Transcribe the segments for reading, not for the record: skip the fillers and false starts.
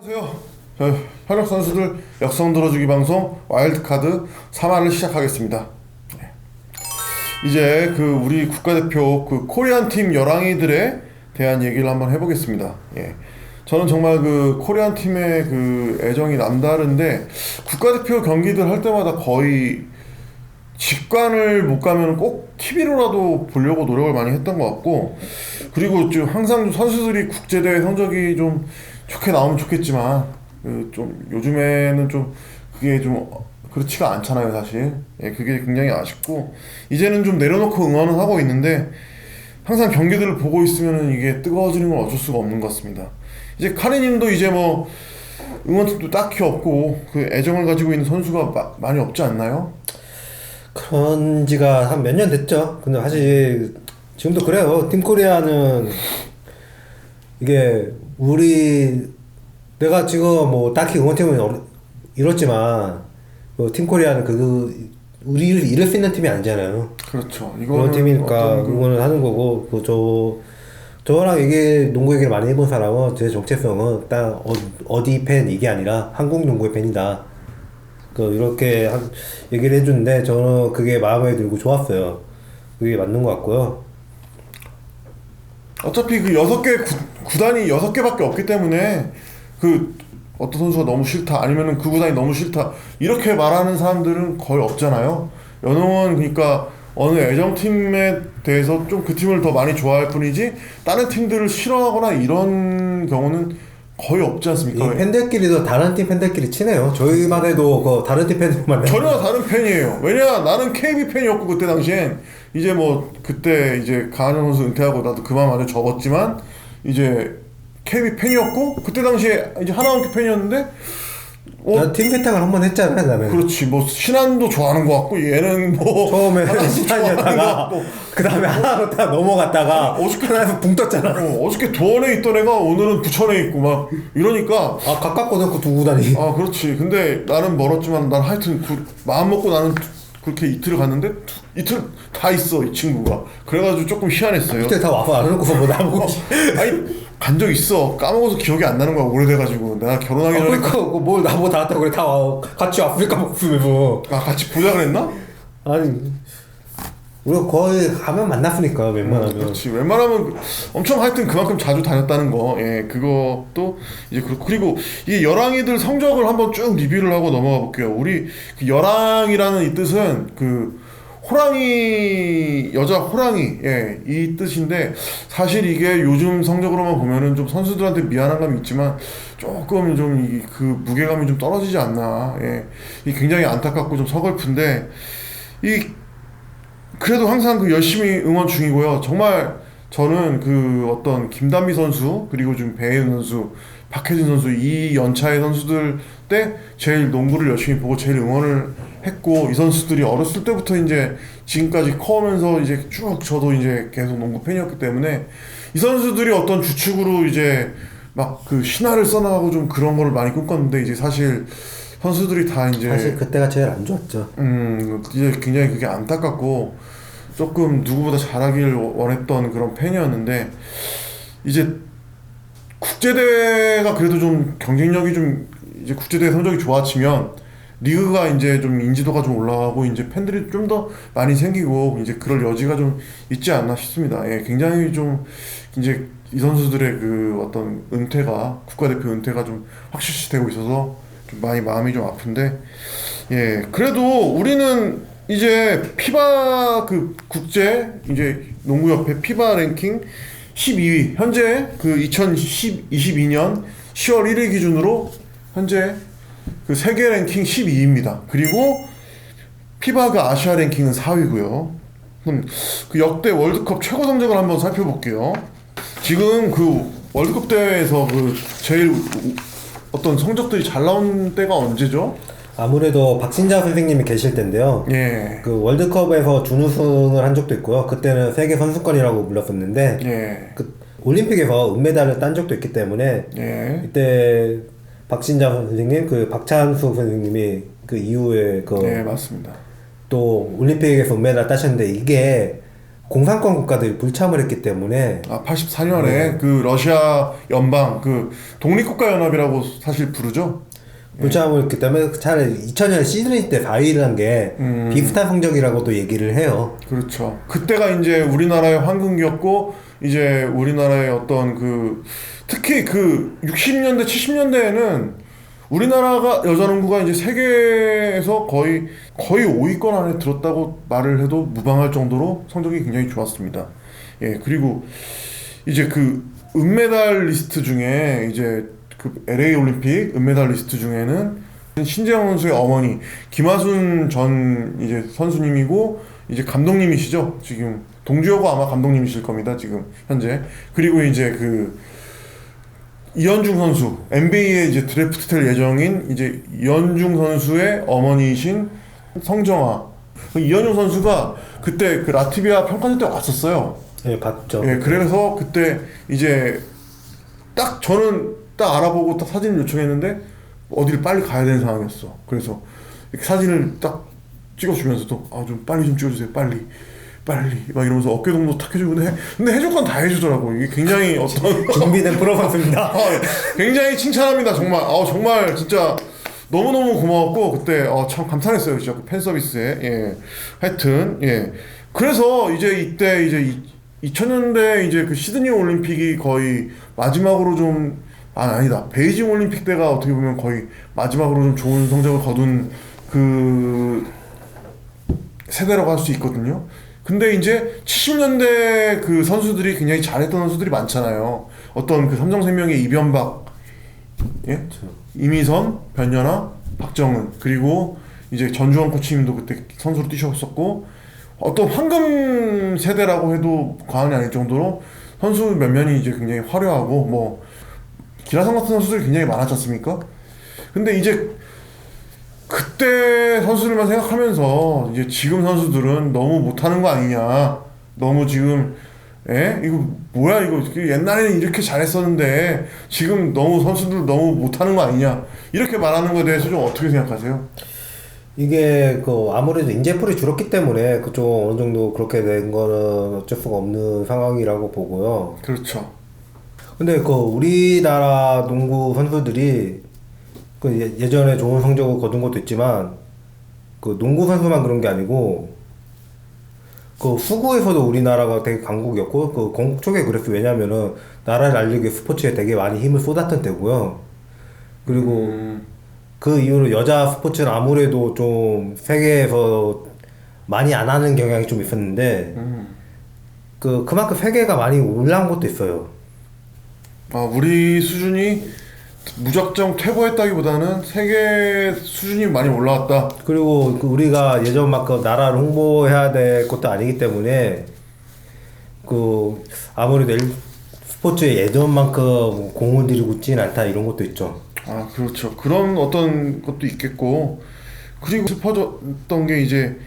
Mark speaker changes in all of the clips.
Speaker 1: 안녕하세요. 현역 선수들 역성 들어주기 방송 와일드카드 3화를 시작하겠습니다. 이제 우리 국가대표 코리안 팀 여랑이들에 대한 얘기를 한번 해보겠습니다. 저는 정말 코리안 팀의 애정이 남다른데 국가대표 경기들 할 때마다 거의 직관을 못 가면 꼭 TV로라도 보려고 노력을 많이 했던 것 같고, 그리고 좀 항상 선수들이 국제대회 성적이 좀 좋게 나오면 좋겠지만 좀 요즘에는 좀 그게 좀 그렇지가 않잖아요, 사실. 그게 굉장히 아쉽고 이제는 좀 내려놓고 응원은 하고 있는데, 항상 경기들을 보고 있으면은 이게 뜨거워지는 건 어쩔 수가 없는 것 같습니다. 이제 카리님도 이제 뭐 응원팀도 딱히 없고 애정을 가지고 있는 선수가 많이 없지 않나요?
Speaker 2: 그런 지가 한 몇 년 됐죠. 근데 사실 지금도 그래요. 팀 코리아는 이게 내가 지금 뭐 딱히 응원팀은 이렇지만 팀 코리아는 우리를 이룰 수 있는 팀이 아니잖아요.
Speaker 1: 그렇죠.
Speaker 2: 그런 팀이니까 응원을 하는 거고, 저랑 농구 얘기를 많이 해본 사람은 제 정체성은 딱 어디 팬 이게 아니라 한국 농구의 팬이다. 이렇게 얘기를 해주는데 저는 그게 마음에 들고 좋았어요. 그게 맞는 것 같고요.
Speaker 1: 어차피 6개 구단이 6개밖에 없기 때문에 어떤 선수가 너무 싫다, 아니면은 그 구단이 너무 싫다 이렇게 말하는 사람들은 거의 없잖아요. 연홍은 그러니까 어느 애정팀에 대해서 좀 그 팀을 더 많이 좋아할 뿐이지 다른 팀들을 싫어하거나 이런 경우는 거의 없지 않습니까?
Speaker 2: 이 팬들끼리도 다른 팀 팬들끼리 친해요. 저희만 해도 다른 팀 팬들만
Speaker 1: 전혀 다른 팬이에요. 왜냐, 나는 KB 팬이었고 그때 당시엔 이제 뭐 그때 이제 강한영 선수 은퇴하고 나도 그만 완전 접었지만 이제 KB 팬이었고, 그때 당시에 이제 하나원큐 팬이었는데
Speaker 2: 나 팀 세탁을 한번 했잖아, 나는.
Speaker 1: 그렇지. 뭐 신한도 좋아하는 것 같고 얘는 뭐
Speaker 2: 처음에는 신한이었다가 그 다음에 하나로 딱 넘어갔다가 하나에서 붕 떴잖아.
Speaker 1: 어저께 도원에 있던 애가 오늘은 부천에 있고 막 이러니까
Speaker 2: 가깝거든, 그 두 구단이.
Speaker 1: 그렇지. 근데 나는 멀었지만 난 하여튼 마음 먹고 나는 그렇게 이틀을 갔는데 이틀 다 있어, 이 친구가. 그래가지고 조금 희한했어요.
Speaker 2: 그때 다 와서 안 해놓고서 뭐 나보고.
Speaker 1: 아니 간 적 있어. 까먹어서 기억이 안 나는 거야, 오래돼가지고. 내가 결혼하기 전에.
Speaker 2: 그러니까 뭘 나보고 다 왔다고 그래. 다 같이 아프리카 먹으면서.
Speaker 1: 같이 보자 그랬나?
Speaker 2: 아니, 우리가 거의 가면 만났으니까, 웬만하면.
Speaker 1: 그렇지. 웬만하면 엄청 하여튼 그만큼 자주 다녔다는 거. 그것도 이제 그리고 이 여랑이들 성적을 한번 쭉 리뷰를 하고 넘어가 볼게요. 우리 여랑이라는 이 뜻은 호랑이, 여자 호랑이, 이 뜻인데, 사실 이게 요즘 성적으로만 보면은 좀 선수들한테 미안한 감이 있지만 조금 좀 무게감이 좀 떨어지지 않나. 이 굉장히 안타깝고 좀 서글픈데, 그래도 항상 열심히 응원 중이고요. 정말 저는 어떤 김단비 선수, 그리고 좀 배혜은 선수, 박혜진 선수, 이 연차의 선수들 때 제일 농구를 열심히 보고 제일 응원을 했고, 이 선수들이 어렸을 때부터 이제 지금까지 커오면서 이제 쭉 저도 이제 계속 농구 팬이었기 때문에 이 선수들이 어떤 주축으로 이제 막 신화를 써나가고 좀 그런 거를 많이 꿈꿨는데, 이제 사실 선수들이 다 이제
Speaker 2: 사실 그때가 제일 안 좋았죠.
Speaker 1: 이제 굉장히 그게 안타깝고 조금 누구보다 잘하길 원했던 그런 팬이었는데, 이제 국제대회가 그래도 좀 경쟁력이 좀 이제 국제대회 성적이 좋아지면 리그가 이제 좀 인지도가 좀 올라가고 이제 팬들이 좀 더 많이 생기고 이제 그럴 여지가 좀 있지 않나 싶습니다. 굉장히 좀 이제 이 선수들의 어떤 국가대표 은퇴가 좀 확실시 되고 있어서 좀 많이 마음이 좀 아픈데, 그래도 우리는 이제 피바 국제 이제 농구협회 피바 랭킹 12위, 현재 2022년 10월 1일 기준으로 현재 세계 랭킹 12위입니다. 그리고 피바 아시아 랭킹은 4위고요. 그럼 역대 월드컵 최고 성적을 한번 살펴볼게요. 지금 월드컵 대회에서 제일 어떤 성적들이 잘 나온 때가 언제죠?
Speaker 2: 아무래도 박신자 선생님이 계실 텐데요. 월드컵에서 준우승을 한 적도 있고요. 그때는 세계 선수권이라고 불렀었는데, 올림픽에서 은메달을 딴 적도 있기 때문에, 이때 박신자 선생님, 박찬수 선생님이 이후에
Speaker 1: 맞습니다.
Speaker 2: 또 올림픽에서 은메달 따셨는데, 이게 공산권 국가들이 불참을 했기 때문에
Speaker 1: 84년에 그 러시아 연방 그 독립국가 연합이라고 사실 부르죠.
Speaker 2: 불참을 했기 때문에 차라리 2000년 시드니 때 4위를 한 게 비슷한 성적이라고도 얘기를 해요.
Speaker 1: 그렇죠. 그때가 이제 우리나라의 황금기였고 이제 우리나라의 어떤 그 특히 그 60년대 70년대에는 우리나라가 여자농구가 이제 세계에서 거의 5위권 안에 들었다고 말을 해도 무방할 정도로 성적이 굉장히 좋았습니다. 예, 그리고 이제 그 은메달 리스트 중에 이제 그 LA 올림픽 은메달 리스트 중에는 신재영 선수의 어머니 김하순 전 이제 선수님이고 이제 감독님이시죠. 지금 동주여고 아마 감독님이실 겁니다. 지금 현재. 그리고 이제 그 이현중 선수 NBA에 이제 드래프트될 예정인 이제 이현중 선수의 어머니이신 성정아. 이현중 선수가 그때 그 라트비아 평가전 때 왔었어요.
Speaker 2: 예, 봤죠.
Speaker 1: 예, 그래서 그때 이제 딱 저는 딱 알아보고 딱 사진을 요청했는데 어디를 빨리 가야 되는 상황이었어. 그래서 이렇게 사진을 딱 찍어주면서도 좀 빨리 좀 찍어주세요. 빨리 막 이러면서 어깨 동무 탁 해주고 근데 해줄 건 다 해주더라고. 이게 굉장히 어떤
Speaker 2: 준비된 프로 선수입니다.
Speaker 1: 굉장히 칭찬합니다. 정말 정말 진짜 너무너무 고마웠고 그때 참 감탄했어요. 진짜 그 팬 서비스에. 예. 하여튼 예. 그래서 이제 이때 이제 2000년대 이제 그 시드니 올림픽이 거의 마지막으로 좀 아니다. 베이징 올림픽 때가 어떻게 보면 거의 마지막으로 좀 좋은 성적을 거둔 그 세대라고 할 수 있거든요. 근데 이제 70년대 그 선수들이 굉장히 잘했던 선수들이 많잖아요. 어떤 그 삼성생명의 이변박, 예? 이미선, 변연아, 박정은, 그리고 이제 전주원 코치님도 그때 선수로 뛰셨었고, 어떤 황금 세대라고 해도 과언이 아닐 정도로 선수 몇몇이 이제 굉장히 화려하고 뭐 기라성 같은 선수들이 굉장히 많았지 않습니까? 근데 이제 그때 선수들만 생각하면서 이제 지금 선수들은 너무 못하는 거 아니냐, 너무 지금 이거 뭐야 이거 옛날에는 이렇게 잘했었는데 지금 너무 선수들 너무 못하는 거 아니냐 이렇게 말하는 거에 대해서 좀 어떻게 생각하세요?
Speaker 2: 이게 그 아무래도 인재풀이 줄었기 때문에 그쪽 어느 정도 그렇게 된 거는 어쩔 수가 없는 상황이라고 보고요.
Speaker 1: 그렇죠.
Speaker 2: 근데 그 우리나라 농구 선수들이 그 예전에 좋은 성적을 거둔 것도 있지만 그 농구 선수만 그런 게 아니고 그 수구에서도 우리나라가 되게 강국이었고 그 건국 쪽에 그랬어요. 왜냐면은 나라를 알리기 위해 스포츠에 되게 많이 힘을 쏟았던 때고요. 그리고 그 이후로 여자 스포츠는 아무래도 좀 세계에서 많이 안 하는 경향이 좀 있었는데 그만큼 세계가 많이 올라온 것도 있어요.
Speaker 1: 우리 수준이 무작정 퇴보했다기보다는 세계 수준이 많이 올라왔다.
Speaker 2: 그리고 우리가 예전만큼 나라를 홍보해야 될 것도 아니기 때문에 그 아무래도 스포츠에 예전만큼 공을 들이고 있지는 않다 이런 것도 있죠.
Speaker 1: 그렇죠. 그런 어떤 것도 있겠고, 그리고 슬퍼졌던 게 이제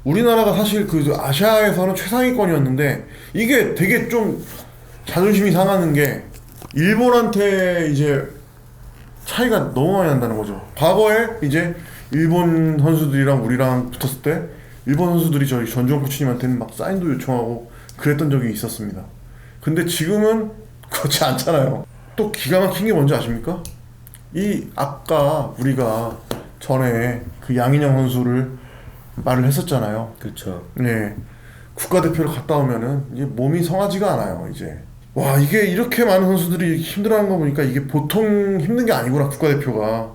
Speaker 1: 우리나라가 사실 그 아시아에서는 최상위권이었는데 이게 되게 좀 자존심이 상하는 게 일본한테 이제 차이가 너무 많이 난다는 거죠. 과거에 이제 일본 선수들이랑 우리랑 붙었을 때 일본 선수들이 저희 전주원 코치님한테는 막 사인도 요청하고 그랬던 적이 있었습니다. 근데 지금은 그렇지 않잖아요. 또 기가 막힌 게 뭔지 아십니까? 아까 우리가 전에 그 양인영 선수를 말을 했었잖아요.
Speaker 2: 그렇죠.
Speaker 1: 네. 국가대표를 갔다 오면은 이제 몸이 성하지가 않아요, 이제. 와, 이게 이렇게 많은 선수들이 힘들어하는 거 보니까 이게 보통 힘든 게 아니구나, 국가대표가.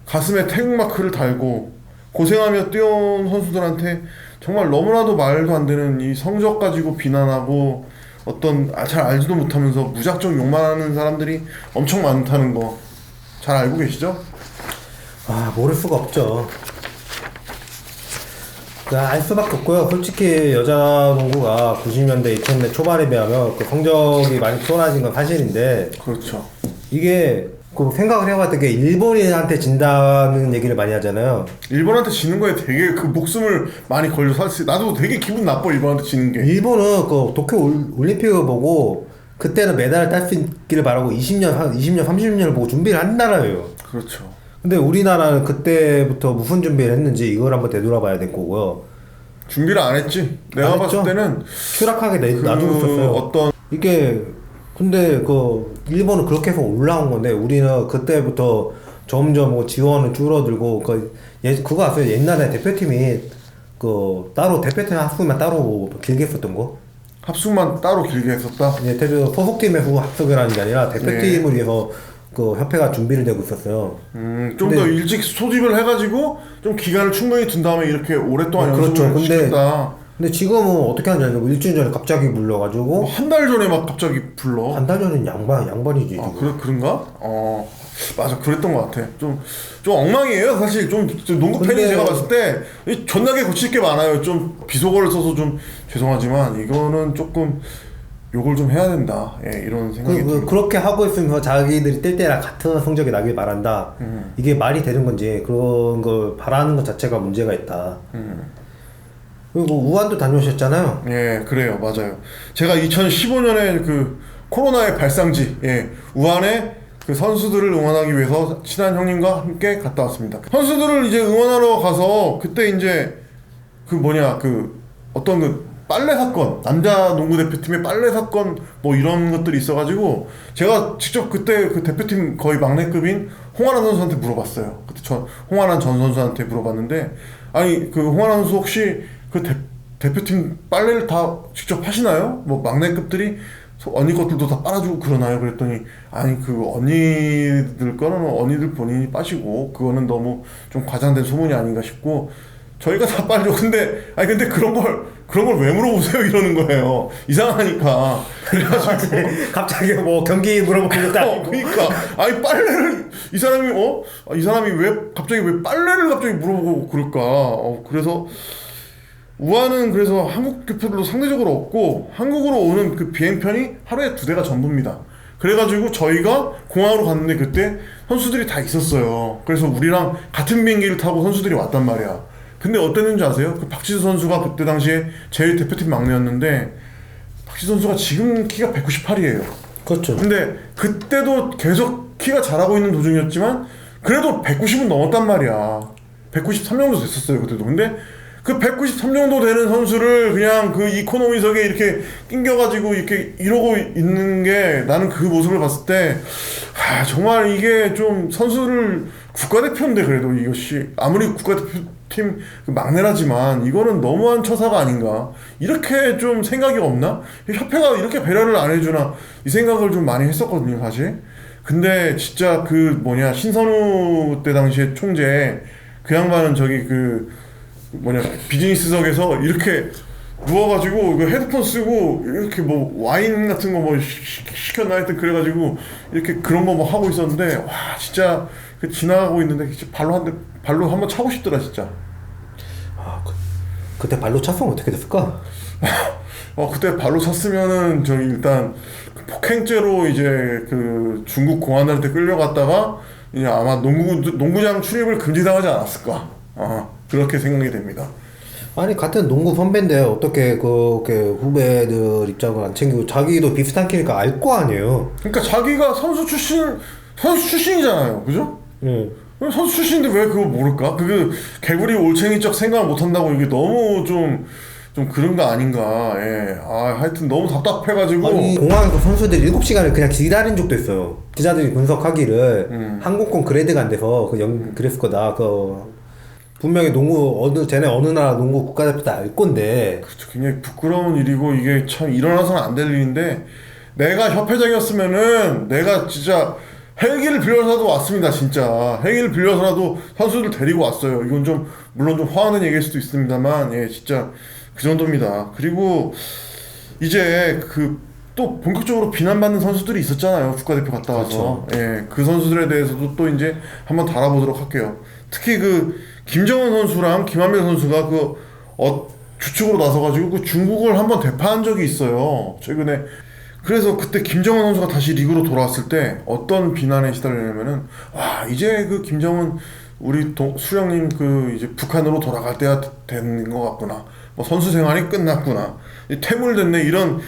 Speaker 1: 가슴에 태극마크를 달고 고생하며 뛰어온 선수들한테 정말 너무나도 말도 안 되는 이 성적 가지고 비난하고 어떤 잘 알지도 못하면서 무작정 욕만 하는 사람들이 엄청 많다는 거 잘 알고 계시죠?
Speaker 2: 모를 수가 없죠. 알 수밖에 없고요. 솔직히 여자 농구가 90년대, 2000년대 초반에 비하면 그 성적이 많이 쏟아진 건 사실인데
Speaker 1: 그렇죠.
Speaker 2: 이게 그 생각을 해봤던 게 일본인한테 진다는 얘기를 많이 하잖아요.
Speaker 1: 일본한테 지는 거에 되게 그 목숨을 많이 걸려 사실 나도 되게 기분 나빠 일본한테 지는 게.
Speaker 2: 일본은 그 도쿄 올림픽을 보고 그때는 메달을 딸 수 있기를 바라고 20년, 30년을 보고 준비를 한 나라예요.
Speaker 1: 그렇죠.
Speaker 2: 근데 우리나라는 그때부터 무슨 준비를 했는지 이걸 한번 되돌아봐야 될 거고요.
Speaker 1: 준비를 안 했지. 내가
Speaker 2: 안
Speaker 1: 봤을
Speaker 2: 했죠?
Speaker 1: 때는
Speaker 2: 추락하게 놔두고 있었어요.
Speaker 1: 어떤
Speaker 2: 이게 근데 그 일본은 그렇게 해서 올라온 건데 우리는 그때부터 점점 뭐 지원은 줄어들고 그거 아세요? 옛날에 대표팀이 그 따로 대표팀 합수만 따로 길게 했었던 거?
Speaker 1: 합숙만 따로 길게 했었다.
Speaker 2: 이제 소속팀에서 합숙이라는 게 아니라 대표팀을 위해서 그 협회가 준비를 되고 있었어요.
Speaker 1: 좀 더 일찍 소집을 해가지고 좀 기간을 충분히 둔 다음에 이렇게 오랫동안
Speaker 2: 그렇죠.
Speaker 1: 연습을 시켰다.
Speaker 2: 근데 지금은 어떻게 하는지 알고 일주일 전에 갑자기 불러가지고
Speaker 1: 한 달 전에 막 갑자기 불러.
Speaker 2: 한 달 전엔 양반이지.
Speaker 1: 아,
Speaker 2: 지금.
Speaker 1: 그런가? 맞아, 그랬던 것 같아. 좀 엉망이에요, 사실. 좀 농구 팬이
Speaker 2: 근데-
Speaker 1: 제가 봤을 때 존나게 고칠 게 많아요. 좀 비속어를 써서 좀 죄송하지만 이거는 조금 욕을 좀 해야 된다. 예, 이런 생각이 듭니다.
Speaker 2: 그렇게 하고 있으면서 자기들이 뛸 때랑 같은 성적이 나길 바란다. 이게 말이 되는 건지 그런 걸 바라는 것 자체가 문제가 있다. 그리고 우한도 다녀오셨잖아요.
Speaker 1: 예, 그래요. 맞아요. 제가 2015년에 그 코로나의 발상지, 우한에 그 선수들을 응원하기 위해서 친한 형님과 함께 갔다 왔습니다. 선수들을 이제 응원하러 가서 그때 이제 어떤 빨래 사건, 남자 농구 대표팀의 빨래 사건 뭐 이런 것들이 있어가지고 제가 직접 그때 그 대표팀 거의 막내급인 홍하란 선수한테 물어봤어요. 그때 홍하란 전 선수한테 물어봤는데, 아니 그 홍하란 선수 혹시 그 대표팀 빨래를 다 직접 하시나요? 뭐 막내급들이 언니 것들도 다 빨아주고 그러나요? 그랬더니 아니 그 언니들 거는 언니들 본인이 빠시고 그거는 너무 좀 과장된 소문이 아닌가 싶고 저희가 다 빨죠. 근데 그런 걸 왜 물어보세요? 이러는 거예요. 이상하니까. 그래가지고
Speaker 2: 갑자기 뭐 경기 물어보는 것도 아니고.
Speaker 1: 그러니까 아니 빨래를 이 사람이 왜 빨래를 갑자기 물어보고 그럴까? 그래서 우한은 그래서 한국 교표들도 상대적으로 없고 한국으로 오는 그 비행편이 하루에 2대가 전부입니다. 그래가지고 저희가 공항으로 갔는데 그때 선수들이 다 있었어요. 그래서 우리랑 같은 비행기를 타고 선수들이 왔단 말이야. 근데 어땠는지 아세요? 그 박지수 선수가 그때 당시에 제일 대표팀 막내였는데 박지수 선수가 지금 키가 198이에요.
Speaker 2: 그렇죠.
Speaker 1: 근데 그때도 계속 키가 자라고 있는 도중이었지만 그래도 190은 넘었단 말이야. 193 정도 됐었어요 그때도. 근데 그 193 정도 되는 선수를 그냥 그 이코노미석에 이렇게 낑겨가지고 이렇게 이러고 있는 게 나는 그 모습을 봤을 때 정말 이게 좀 선수를 국가대표인데 그래도 이것이 아무리 국가대표팀 막내라지만 이거는 너무한 처사가 아닌가 이렇게 좀 생각이 없나? 협회가 이렇게 배려를 안 해주나 이 생각을 좀 많이 했었거든요 사실. 근데 진짜 신선우 때 당시에 총재 그 양반은 비즈니스석에서 이렇게 누워가지고 헤드폰 쓰고 이렇게 뭐 와인 같은 거 뭐 시켰나 하여튼 그래가지고 이렇게 그런 거 뭐 하고 있었는데 와 진짜 지나가고 있는데 발로 한번 차고 싶더라 진짜.
Speaker 2: 그때 발로 찼으면 어떻게 됐을까?
Speaker 1: 그때 발로 찼으면은 일단 폭행죄로 이제 그 중국 공안들한테 끌려갔다가 이제 아마 농구장 출입을 금지당하지 않았을까. 그렇게 생각이 됩니다.
Speaker 2: 아니 같은 농구 선배인데 어떻게 그렇게 후배들 입장을 안 챙기고 자기도 비슷한 키니까 알 거 아니에요.
Speaker 1: 그러니까 자기가 선수 출신이잖아요, 그죠? 선수 출신인데 왜 그걸 모를까? 개구리 올챙이적 생각을 못 한다고 이게 너무 좀 그런 거 아닌가. 예. 하여튼 너무 답답해가지고.
Speaker 2: 아니 공항에서 선수들이 7시간을 그냥 기다린 적도 있어요. 기자들이 분석하기를 항공권 그레이드가 안 돼서 그랬을 거다. 분명히 쟤네 어느 나라 농구 국가대표 다 알 건데.
Speaker 1: 그렇죠. 굉장히 부끄러운 일이고 이게 참 일어나서는 안 될 일인데 내가 협회장이었으면은 내가 진짜 헬기를 빌려서라도 왔습니다. 진짜 헬기를 빌려서라도 선수들 데리고 왔어요. 이건 물론 좀 화나는 얘기일 수도 있습니다만 진짜 그 정도입니다. 그리고 이제 또 본격적으로 비난받는 선수들이 있었잖아요. 국가대표 갔다 와서.
Speaker 2: 그렇죠.
Speaker 1: 그 선수들에 대해서도 또 이제 한번 다뤄보도록 할게요. 특히 김정은 선수랑 김한별 선수가 주축으로 나서가지고 중국을 한번 대파한 적이 있어요. 최근에. 그래서 그때 김정은 선수가 다시 리그로 돌아왔을 때 어떤 비난에 시달리냐면은 이제 김정은 우리 수령님 이제 북한으로 돌아갈 때가 된 것 같구나. 뭐 선수 생활이 끝났구나. 퇴물됐네. 이런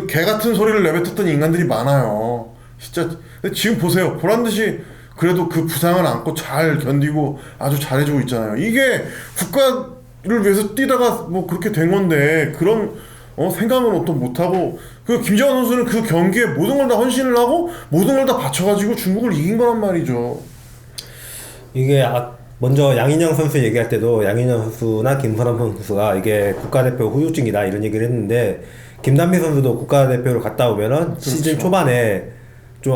Speaker 1: 개 같은 소리를 내뱉었던 인간들이 많아요. 진짜. 근데 지금 보세요. 보란듯이 그래도 그 부상을 안고 잘 견디고 아주 잘해주고 있잖아요. 이게 위해서 뛰다가 뭐 그렇게 된 건데 그런 생각은 또 못하고 그 김재환 선수는 그 경기에 모든 걸 다 헌신을 하고 모든 걸 다 바쳐가지고 중국을 이긴 거란 말이죠.
Speaker 2: 이게 먼저 양인영 선수 얘기할 때도 양인영 선수나 김선환 선수가 이게 국가대표 후유증이다 이런 얘기를 했는데 김단비 선수도 국가대표를 갔다 오면은 시즌 초반에 좀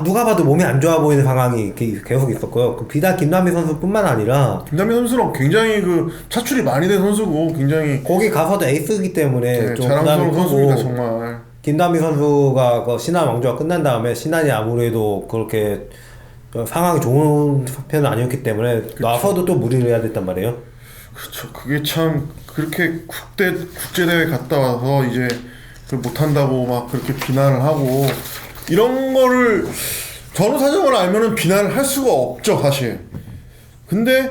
Speaker 2: 누가 봐도 몸이 안 좋아 보이는 상황이 계속 있었고요. 비단 김단비 선수뿐만 아니라
Speaker 1: 김단비 선수는 굉장히 그 차출이 많이 된 선수고 굉장히
Speaker 2: 거기 가서도 에이스이기 때문에 좀
Speaker 1: 자랑스러운
Speaker 2: 부담이
Speaker 1: 선수입니다
Speaker 2: 크고
Speaker 1: 정말.
Speaker 2: 김단비 선수가 그 신한 왕조가 끝난 다음에 신한이 아무래도 그렇게 상황이 좋은 편은 아니었기 때문에 나서도 또 무리를 해야 됐단 말이에요.
Speaker 1: 그렇죠. 그게 참 그렇게 국제대회 갔다 와서 이제 못한다고 막 그렇게 비난을 하고 이런 거를 전후 사정을 알면은 비난을 할 수가 없죠 사실. 근데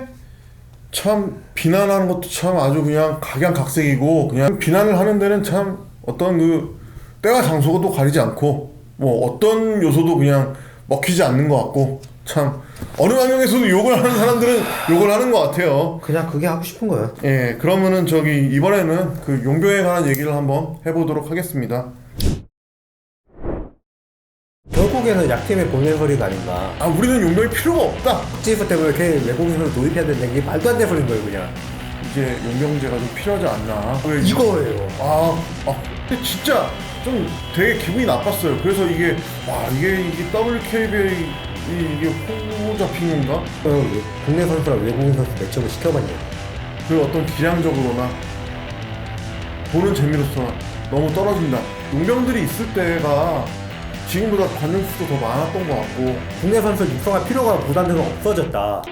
Speaker 1: 참 비난하는 것도 참 아주 그냥 각양각색이고 그냥 비난을 하는 데는 참 어떤 그 때와 장소가 또 가리지 않고 뭐 어떤 요소도 그냥 먹히지 않는 것 같고 참 어느 환경에서도 욕을 하는 사람들은 욕을 하는 것 같아요.
Speaker 2: 그냥 그게 하고 싶은 거예요.
Speaker 1: 예, 그러면은 이번에는 그 용병에 관한 얘기를 한번 해보도록 하겠습니다.
Speaker 2: 결국에는 약팀의 본연 소리가 아닌가.
Speaker 1: 우리는 용병이 필요가 없다.
Speaker 2: 국제에서 때문에 이렇게 외국인을 도입해야 된다는 게 말도 안 되는 소리인 거예요 그냥.
Speaker 1: 이제 용병제가 좀 필요하지 않나.
Speaker 2: 이거예요.
Speaker 1: 근데 진짜 좀 되게 기분이 나빴어요. 그래서 이게 WKBA 이게 홍보 잡힌 건가?
Speaker 2: 국내 선수랑 외국인 선수 매치업을 시켜봤냐.
Speaker 1: 그 어떤 기량적으로나 보는 재미로서 너무 떨어진다. 용병들이 있을 때가 지금보다 관중 수도 더 많았던 것 같고
Speaker 2: 국내 선수 육성할 필요가 부담돼서 없어졌다.